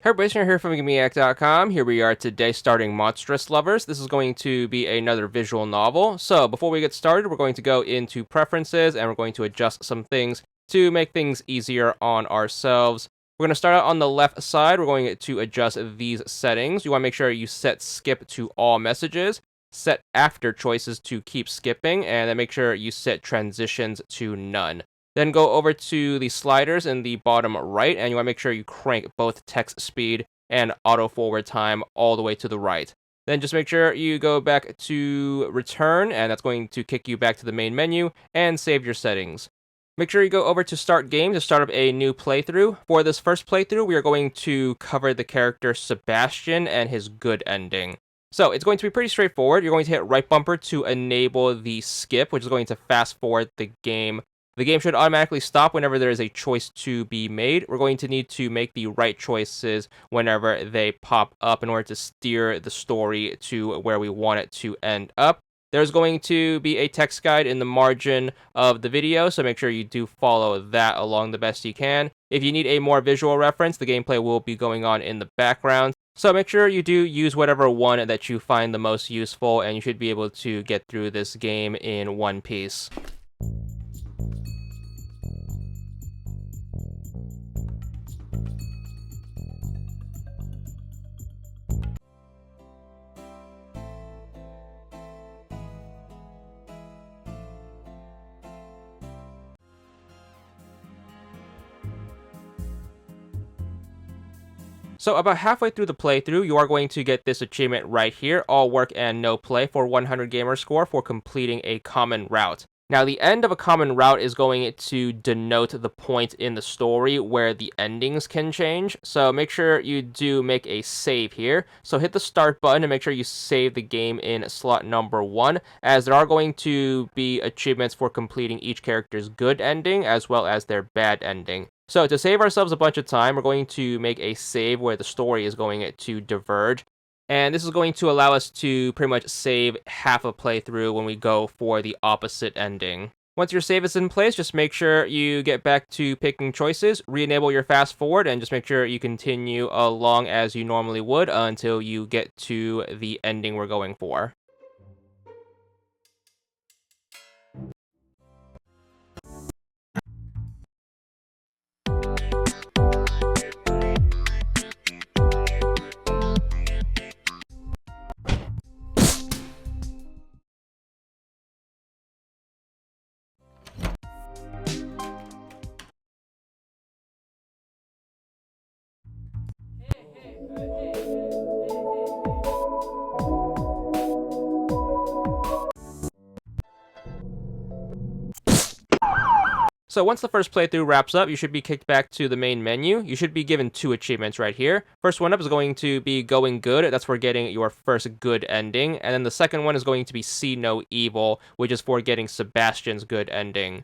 Hey everybody, Sebastian here from VidGamiac.com. Here we are today starting Monstrous Lovers. This is going to be another visual novel. So before we get started, we're going to go into preferences and we're going to adjust some things to make things easier on ourselves. We're going to start out on the left side. We're going to adjust these settings. You want to make sure you set skip to all messages, set after choices to keep skipping, and then make sure you set transitions to none. Then go over to the sliders in the bottom right, and you want to make sure you crank both text speed and auto forward time all the way to the right. Then just make sure you go back to return, and that's going to kick you back to the main menu, and save your settings. Make sure you go over to start game to start up a new playthrough. For this first playthrough, we are going to cover the character Sebastian and his good ending. So it's going to be pretty straightforward. You're going to hit right bumper to enable the skip, which is going to fast forward the game. The game should automatically stop whenever there is a choice to be made. We're going to need to make the right choices whenever they pop up in order to steer the story to where we want it to end up. There's going to be a text guide in the margin of the video, so make sure you do follow that along the best you can. If you need a more visual reference, the gameplay will be going on in the background. So make sure you do use whatever one that you find the most useful, and you should be able to get through this game in one piece. So about halfway through the playthrough, you are going to get this achievement right here, all work and no play, for 100 gamer score for completing a common route. Now, the end of a common route is going to denote the point in the story where the endings can change, so make sure you do make a save here. So hit the start button and make sure you save the game in slot number 1, as there are going to be achievements for completing each character's good ending as well as their bad ending. So to save ourselves a bunch of time, we're going to make a save where the story is going to diverge. And this is going to allow us to pretty much save half a playthrough when we go for the opposite ending. Once your save is in place, just make sure you get back to picking choices, re-enable your fast forward, and just make sure you continue along as you normally would until you get to the ending we're going for. So once the first playthrough wraps up, you should be kicked back to the main menu. You should be given 2 achievements right here. First one up is going to be Going Good. That's for getting your first good ending. And then the second one is going to be See No Evil, which is for getting Sebastian's good ending.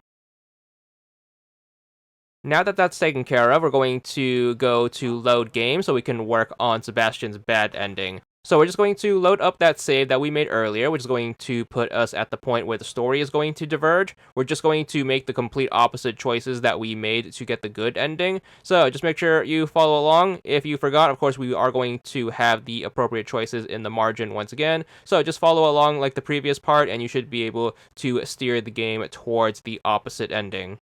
Now that that's taken care of, we're going to go to load game so we can work on Sebastian's bad ending. So we're just going to load up that save that we made earlier, which is going to put us at the point where the story is going to diverge. We're just going to make the complete opposite choices that we made to get the good ending. So just make sure you follow along. If you forgot, of course, we are going to have the appropriate choices in the margin once again. So just follow along like the previous part, and you should be able to steer the game towards the opposite ending.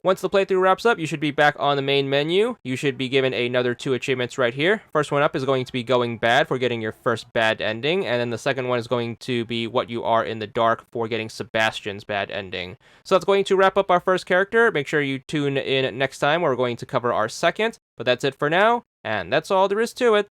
Once the playthrough wraps up, you should be back on the main menu. You should be given another 2 achievements right here. First one up is going to be Going Bad for getting your first bad ending, and then the second one is going to be What You Are in the Dark for getting Sebastian's bad ending. So that's going to wrap up our first character. Make sure you tune in next time where we're going to cover our second, but that's it for now, and that's all there is to it.